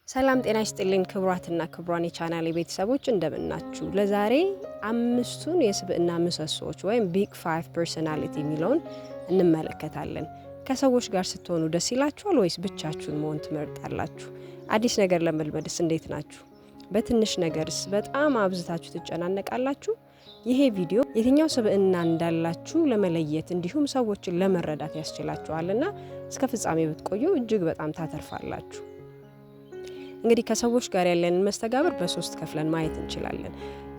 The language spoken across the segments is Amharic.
ሰላም ጤና ይስጥልኝ ክቡራትና ክቡራን የቻናሌ ቤተሰቦች እንደምናችሁ። ለዛሬ አምስቱን የስብዕና ምሰሶች ወይም ቢግ 5 ፐርሰናሊቲ የሚለውን እንመለከታለን። ከሰዎች ጋር ስትሆኑ ደስ ይላችኋል ወይስ ብቻችሁን መሆን ትመርጣላችሁ? አዲስ ነገር ለመልመድስ እንዴት ናችሁ? በትንሽ ነገርስ በጣም አብዝታችሁ ትጨናነቃላችሁ? ይሄ ቪዲዮ የትኛው ስብዕና እንዳላችሁ ለመለየት እንዲሁም ሰዎችን ለመረዳት ያስችላችኋልና እስከ ፍጻሜ ብትቆዩ እጅግ በጣም ታተርፋላችሁ። እንግዲህ ከሰዎች ጋር ያለንን መስተጋብር በሶስት ከፍለን ማየት እንችላለን።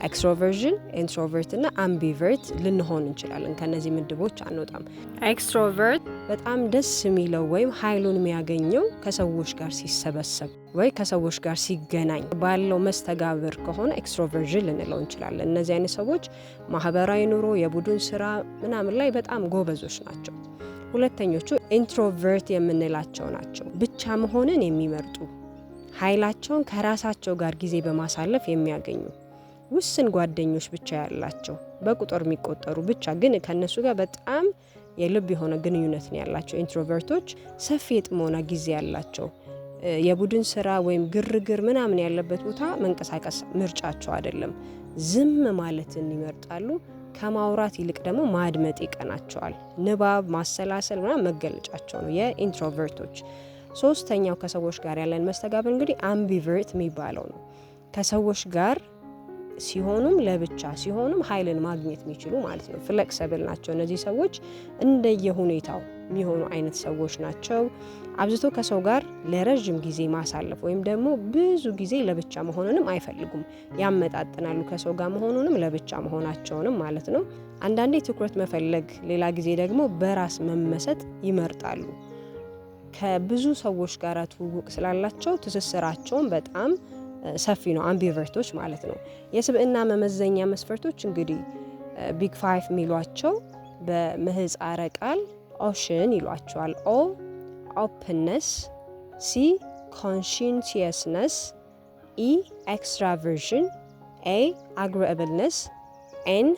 ኤክስትሮቨርዥን፣ ኢንትሮቨርት እና አምቢቨርት ልንሆን እንችላለን። ከነዚህ ምድቦች አንወጣም። ኤክስትሮቨርት በጣም ደስ የሚለው ወይም ኃይሉን የሚያገኘው ከሰዎች ጋር ሲሰበሰብ ወይ ከሰዎች ጋር ሲገናኝ ባለው መስተጋብር ከሆነ ኤክስትሮቨርዥን ልንለው እንችላለን። እነዚህ አይነት ሰዎች ማህበራዊ ኑሮ፣ የቡድን ስራ ምናምን ላይ በጣም ጎበዞች ናቸው። ሁለተኞቹ ኢንትሮቨርት የምንላቸው ናቸው። ብቻ መሆንን የሚመርጡ ኃይላቸውን ከራሳቸው ጋር ጊዜ በማሳለፍ የሚያገኙ ውስን ጓደኞች ብቻ ያላቸው በቁጥር የሚቆጠሩ ብቻ ግን ከነሱ ጋር በጣም የልብ የሆነ ግንኙነት ነው ያላቸው። ኢንትሮቨርቶች ሰፊ የጥሞና ጊዜ ያላቸው፣ የቡድን ስራ ወይም ግርግር ምናምን ያለበት ቦታ መንቀሳቀስ ምርጫቸው አይደለም። ዝም ማለትን ይመርጣሉ። ከማውራት ይልቅ ደግሞ ማድመጥ ይቀናቸዋል። ንባብ፣ ማሰላሰል ምናምን መገለጫቸው ነው የኢንትሮቨርቶች። ሶስተኛው ከሰዎች ጋር ያለን መስተጋብር እንግዲህ አምቢቨርት የሚባለው ነው። ከሰዎች ጋር ሲሆኑም ለብቻ ሲሆኑም ኃይልን ማግኘት የሚችሉ ማለት ነው። ፍሌክሰብል ናቸው። እነዚህ ሰዎች እንደየሁኔታው የሚሆኑ አይነት ሰዎች ናቸው። አብዝቶ ከሰው ጋር ለረጅም ጊዜ ማሳለፍ ወይም ደግሞ ብዙ ጊዜ ለብቻ መሆኑንም አይፈልጉም። ያመጣጥናሉ ከሰው ጋር መሆኑንም ለብቻ መሆናቸውንም ማለት ነው። አንዳንዴ ትኩረት መፈለግ፣ ሌላ ጊዜ ደግሞ በራስ መመሰጥ ይመርጣሉ። ከብዙ ሰዎች ጋር ትውውቅ ስላላቸው ትስስራቸውን በጣም ሰፊ ነው። አምቢቨርቶች ማለት ነው። የስብዕና መመዘኛ መስፈርቶች እንግዲህ ቢግ 5 የሚሏቸው በምህፃረ ቃል ኦሽን ይሏቸዋል። ኦ ኦፕንነስ፣ ሲ ኮንሽንሲየስነስ፣ ኢ ኤክስትራቨርዥን፣ ኤ አግሪአብልነስ፣ ኤን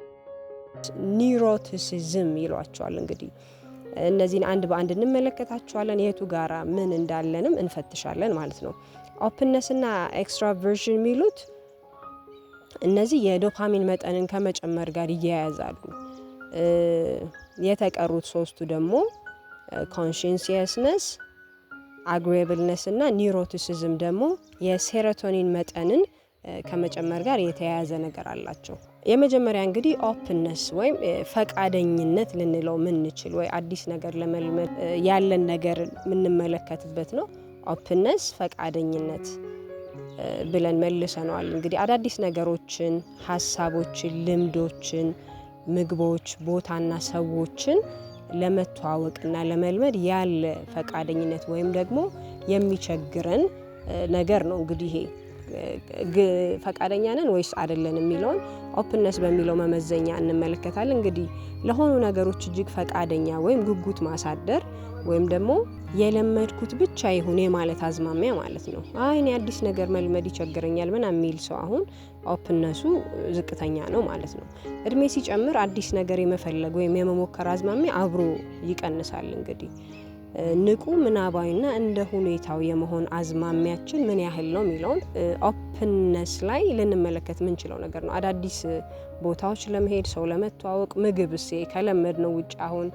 ኒውሮቲሲዝም ይሏቸዋል። እንግዲህ እነዚህን አንድ በአንድ እንመለከታቸዋለን። የቱ ጋራ ምን እንዳለንም እንፈትሻለን ማለት ነው። ኦፕንነስ እና ኤክስትራቨርዥን የሚሉት እነዚህ የዶፓሚን መጠንን ከመጨመር ጋር ይያያዛሉ። የተቀሩት ሶስቱ ደግሞ ኮንሽንሲየስነስ፣ አግሪአብልነስ እና ኒውሮቲሲዝም ደግሞ የሴሮቶኒን መጠንን ከመጨመር ጋር የተያያዘ ነገር አላቸው። የመጀመሪያ እንግዲህ ኦፕንነስ ወይም ፈቃደኝነት ልንለው ምንችል ወይ አዲስ ነገር ለመልመድ ያለን ነገር የምንመለከትበት ነው። ኦፕንነስ ፈቃደኝነት ብለን መልሰነዋል። እንግዲህ አዳዲስ ነገሮችን፣ ሀሳቦችን፣ ልምዶችን፣ ምግቦች፣ ቦታና ሰዎችን ለመተዋወቅና ለመልመድ ያለ ፈቃደኝነት ወይም ደግሞ የሚቸግረን ነገር ነው። እንግዲህ ይሄ ፈቃደኛ ነን ወይስ አይደለን የሚለውን ኦፕንነስ በሚለው መመዘኛ እንመለከታለን። እንግዲህ ለሆኑ ነገሮች እጅግ ፈቃደኛ ወይም ጉጉት ማሳደር ወይም ደግሞ የለመድኩት ብቻ ይሁን የማለት አዝማሚያ ማለት ነው። እኔ አዲስ ነገር መልመድ ይቸግረኛል ምናምን የሚል ሰው አሁን ኦፕንነሱ ዝቅተኛ ነው ማለት ነው። እድሜ ሲጨምር አዲስ ነገር የመፈለግ ወይም የመሞከር አዝማሚያ አብሮ ይቀንሳል። እንግዲህ ንቁ፣ ምናባዊና እንደ ሁኔታው የመሆን አዝማሚያችን ምን ያህል ነው የሚለውን ኦፕንነስ ላይ ልንመለከት ምንችለው ነገር ነው። አዳዲስ ቦታዎች ለመሄድ፣ ሰው ለመተዋወቅ፣ ምግብ ከለመድ ነው ውጭ አሁን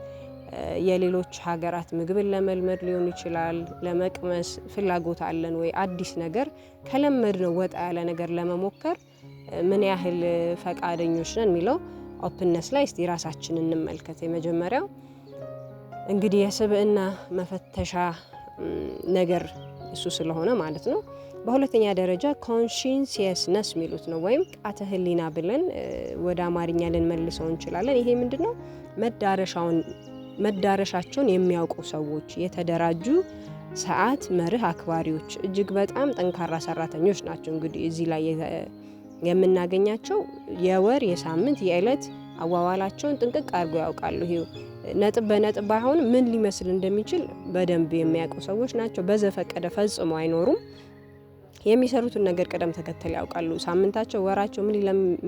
የሌሎች ሀገራት ምግብን ለመልመድ ሊሆን ይችላል። ለመቅመስ ፍላጎት አለን ወይ? አዲስ ነገር ከለመድ ነው ወጣ ያለ ነገር ለመሞከር ምን ያህል ፈቃደኞች ነን የሚለው ኦፕንነስ ላይ እስቲ ራሳችን እንመልከት። የመጀመሪያው እንግዲህ የስብዕና መፈተሻ ነገር እሱ ስለሆነ ማለት ነው። በሁለተኛ ደረጃ ኮንሽንሲየስነስ የሚሉት ነው ወይም ቃተ ህሊና ብለን ወደ አማርኛ ልንመልሰው እንችላለን። ይሄ ምንድነው? መዳረሻቸውን የሚያውቁ ሰዎች፣ የተደራጁ ሰዓት መርህ አክባሪዎች፣ እጅግ በጣም ጠንካራ ሰራተኞች ናቸው። እንግዲህ እዚህ ላይ የምናገኛቸው የወር፣ የሳምንት፣ የዕለት አዋዋላቸውን ጥንቅቅ አድርገው ያውቃሉ። ይሄ ነጥብ በነጥብ ባይሆን ምን ሊመስል እንደሚችል በደንብ የሚያውቁ ሰዎች ናቸው። በዘፈቀደ ፈጽሞ አይኖሩም። የሚሰሩትን ነገር ቅደም ተከተል ያውቃሉ። ሳምንታቸው፣ ወራቸው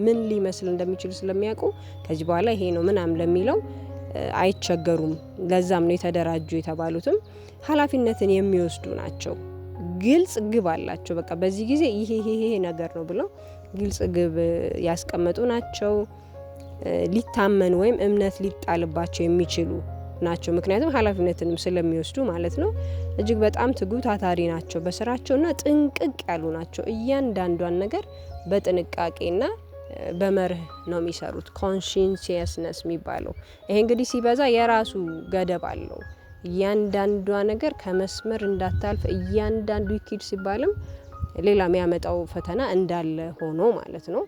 ምን ሊመስል እንደሚችል ስለሚያውቁ ከዚህ በኋላ ይሄ ነው ምናምን ለሚለው አይቸገሩም። ለዛም ነው የተደራጁ የተባሉትም ኃላፊነትን የሚወስዱ ናቸው። ግልጽ ግብ አላቸው። በቃ በዚህ ጊዜ ይሄ ነገር ነው ብለው ግልጽ ግብ ያስቀመጡ ናቸው። ሊታመን ወይም እምነት ሊጣልባቸው የሚችሉ ናቸው። ምክንያቱም ኃላፊነትንም ስለሚወስዱ ማለት ነው። እጅግ በጣም ትጉ ታታሪ ናቸው በስራቸውና ጥንቅቅ ያሉ ናቸው። እያንዳንዷን ነገር በጥንቃቄና በመርህ ነው የሚሰሩት። ኮንሺየስነስ የሚባለው ይሄ እንግዲህ ሲበዛ የራሱ ገደብ አለው። እያንዳንዷ ነገር ከመስመር እንዳታልፍ እያንዳንዱ ይኪድ ሲባልም ሌላ የሚያመጣው ፈተና እንዳለ ሆኖ ማለት ነው።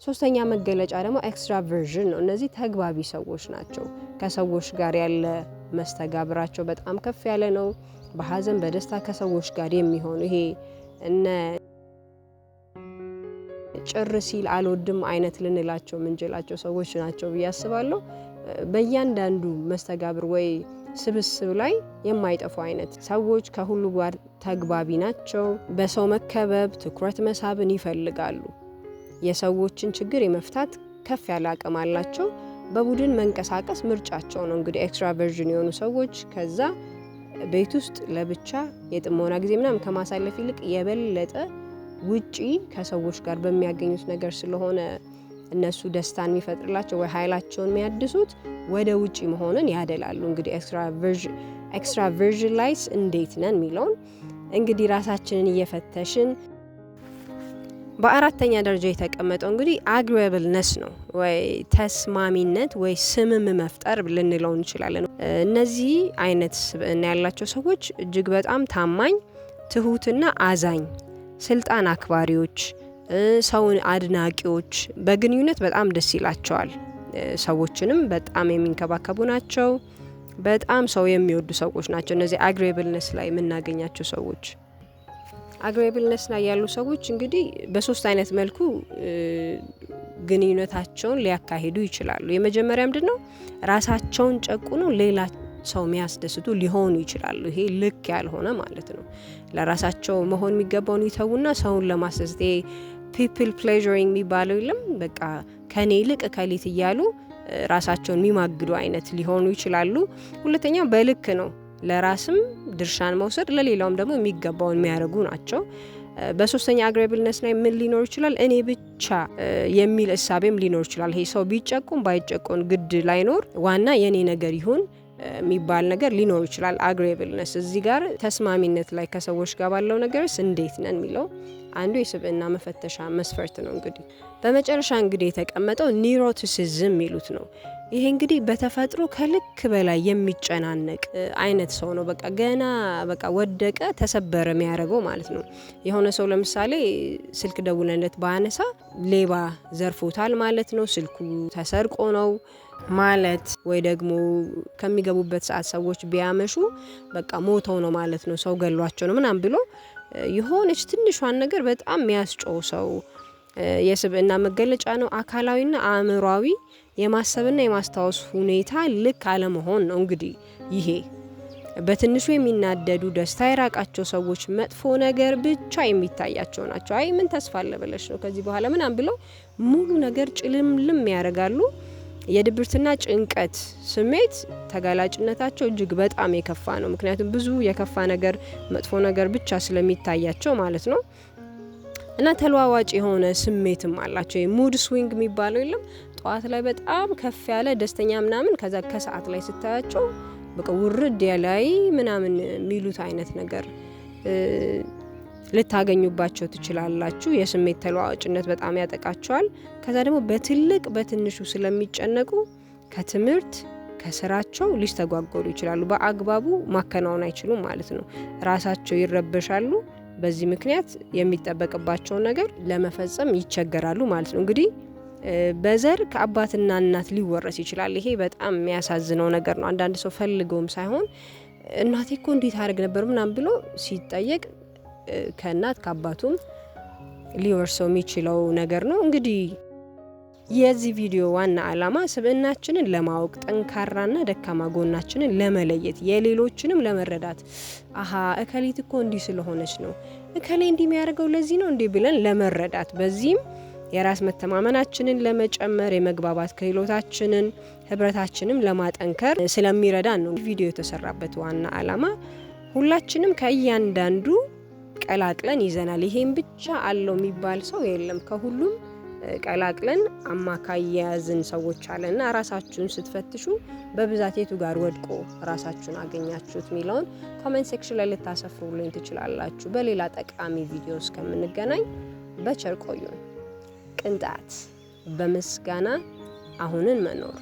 ሶስተኛ መገለጫ ደግሞ ኤክስትራቨርዥን ነው። እነዚህ ተግባቢ ሰዎች ናቸው። ከሰዎች ጋር ያለ መስተጋብራቸው በጣም ከፍ ያለ ነው። በሀዘን በደስታ ከሰዎች ጋር የሚሆኑ ይሄ እነ ጭር ሲል አልወድም አይነት ልንላቸው ምንችላቸው ሰዎች ናቸው ብዬ አስባለሁ። በእያንዳንዱ መስተጋብር ወይ ስብስብ ላይ የማይጠፉ አይነት ሰዎች፣ ከሁሉ ጋር ተግባቢ ናቸው። በሰው መከበብ፣ ትኩረት መሳብን ይፈልጋሉ። የሰዎችን ችግር የመፍታት ከፍ ያለ አቅም አላቸው። በቡድን መንቀሳቀስ ምርጫቸው ነው። እንግዲህ ኤክስትራቨርዥን የሆኑ ሰዎች ከዛ ቤት ውስጥ ለብቻ የጥሞና ጊዜ ምናምን ከማሳለፍ ይልቅ የበለጠ ውጪ ከሰዎች ጋር በሚያገኙት ነገር ስለሆነ እነሱ ደስታን የሚፈጥርላቸው ወይ ኃይላቸውን የሚያድሱት ወደ ውጪ መሆንን ያደላሉ። እንግዲህ ኤክስትራቨርዥን ላይስ እንዴት ነን የሚለውን እንግዲህ ራሳችንን እየፈተሽን በአራተኛ ደረጃ የተቀመጠው እንግዲህ አግሬብልነስ ነው፣ ወይ ተስማሚነት ወይ ስምም መፍጠር ልንለው እንችላለን። እነዚህ አይነት ስብዕና ያላቸው ሰዎች እጅግ በጣም ታማኝ፣ ትሁትና አዛኝ፣ ስልጣን አክባሪዎች፣ ሰውን አድናቂዎች፣ በግንኙነት በጣም ደስ ይላቸዋል። ሰዎችንም በጣም የሚንከባከቡ ናቸው። በጣም ሰው የሚወዱ ሰዎች ናቸው። እነዚህ አግሬብልነስ ላይ የምናገኛቸው ሰዎች አግሬብልነስ ላይ ያሉ ሰዎች እንግዲህ በሶስት አይነት መልኩ ግንኙነታቸውን ሊያካሂዱ ይችላሉ። የመጀመሪያ ምንድነው? ራሳቸውን ጨቁነው ሌላ ሰው የሚያስደስቱ ሊሆኑ ይችላሉ። ይሄ ልክ ያልሆነ ማለት ነው። ለራሳቸው መሆን የሚገባውን ይተውና ሰውን ለማስደሰት ፒፕል ፕሌዠሪንግ የሚባለው የለም። በቃ ከኔ ይልቅ ከሊት እያሉ ራሳቸውን የሚማግዱ አይነት ሊሆኑ ይችላሉ። ሁለተኛው በልክ ነው። ለራስም ድርሻን መውሰድ ለሌላውም ደግሞ የሚገባውን የሚያደርጉ ናቸው። በሶስተኛ አግሬብልነስ ላይ ምን ሊኖር ይችላል? እኔ ብቻ የሚል እሳቤም ሊኖር ይችላል። ይሄ ሰው ቢጨቁን ባይጨቁን ግድ ላይኖር ዋና የኔ ነገር ይሁን የሚባል ነገር ሊኖር ይችላል። አግሬብልነስ እዚህ ጋር ተስማሚነት ላይ ከሰዎች ጋር ባለው ነገርስ እንዴት ነን የሚለው አንዱ የስብዕና መፈተሻ መስፈርት ነው። እንግዲህ በመጨረሻ እንግዲህ የተቀመጠው ኒሮቲሲዝም የሚሉት ነው። ይሄ እንግዲህ በተፈጥሮ ከልክ በላይ የሚጨናነቅ አይነት ሰው ነው። በቃ ገና በቃ ወደቀ ተሰበረ የሚያደርገው ማለት ነው። የሆነ ሰው ለምሳሌ ስልክ ደውለለት ባያነሳ ሌባ ዘርፎታል ማለት ነው፣ ስልኩ ተሰርቆ ነው ማለት፣ ወይ ደግሞ ከሚገቡበት ሰዓት ሰዎች ቢያመሹ በቃ ሞተው ነው ማለት ነው፣ ሰው ገሏቸው ነው ምናምን ብሎ የሆነች ትንሿን ነገር በጣም የሚያስጨው ሰው የስብዕና መገለጫ ነው። አካላዊና አእምሯዊ የማሰብና የማስታወስ ሁኔታ ልክ አለመሆን ነው። እንግዲህ ይሄ በትንሹ የሚናደዱ፣ ደስታ የራቃቸው ሰዎች መጥፎ ነገር ብቻ የሚታያቸው ናቸው። አይ ምን ተስፋ አለ ብለሽ ነው ከዚህ በኋላ ምናምን ብለው ሙሉ ነገር ጭልምልም ያደርጋሉ። የድብርትና ጭንቀት ስሜት ተጋላጭነታቸው እጅግ በጣም የከፋ ነው። ምክንያቱም ብዙ የከፋ ነገር መጥፎ ነገር ብቻ ስለሚታያቸው ማለት ነው። እና ተለዋዋጭ የሆነ ስሜትም አላቸው። ሙድ ስዊንግ የሚባለው የለም። ጠዋት ላይ በጣም ከፍ ያለ ደስተኛ ምናምን፣ ከዛ ከሰዓት ላይ ስታያቸው በቃ ውርድ ያላይ ምናምን የሚሉት አይነት ነገር ልታገኙባቸው ትችላላችሁ። የስሜት ተለዋዋጭነት በጣም ያጠቃቸዋል። ከዛ ደግሞ በትልቅ በትንሹ ስለሚጨነቁ ከትምህርት ከስራቸው ሊስተጓጎሉ ይችላሉ። በአግባቡ ማከናወን አይችሉም ማለት ነው። ራሳቸው ይረበሻሉ። በዚህ ምክንያት የሚጠበቅባቸውን ነገር ለመፈጸም ይቸገራሉ ማለት ነው። እንግዲህ በዘር ከአባትና እናት ሊወረስ ይችላል። ይሄ በጣም የሚያሳዝነው ነገር ነው። አንዳንድ ሰው ፈልገውም ሳይሆን እናቴ እኮ እንዴት አድርግ ነበር ምናምን ብሎ ሲጠየቅ ከእናት ከአባቱም ሊወርሰው የሚችለው ነገር ነው። እንግዲህ የዚህ ቪዲዮ ዋና ዓላማ ስብዕናችንን ለማወቅ፣ ጠንካራና ደካማ ጎናችንን ለመለየት፣ የሌሎችንም ለመረዳት አሃ እከሌት እኮ እንዲህ ስለሆነች ነው፣ እከሌ እንዲህ የሚያደርገው ለዚህ ነው እንዲህ ብለን ለመረዳት፣ በዚህም የራስ መተማመናችንን ለመጨመር፣ የመግባባት ክህሎታችንን፣ ህብረታችንን ለማጠንከር ስለሚረዳን ነው ቪዲዮ የተሰራበት ዋና ዓላማ። ሁላችንም ከእያንዳንዱ ቀላቅለን ይዘናል። ይሄን ብቻ አለው የሚባል ሰው የለም። ከሁሉም ቀላቅለን አማካይ የያዝን ሰዎች አለና ራሳችሁን ስትፈትሹ በብዛት የቱ ጋር ወድቆ ራሳችሁን አገኛችሁት የሚለውን ኮሜንት ሴክሽን ላይ ልታሰፍሩልኝ ትችላላችሁ። በሌላ ጠቃሚ ቪዲዮ እስከምንገናኝ በቸር ቆዩን። ቅንጣት በምስጋና አሁንን መኖር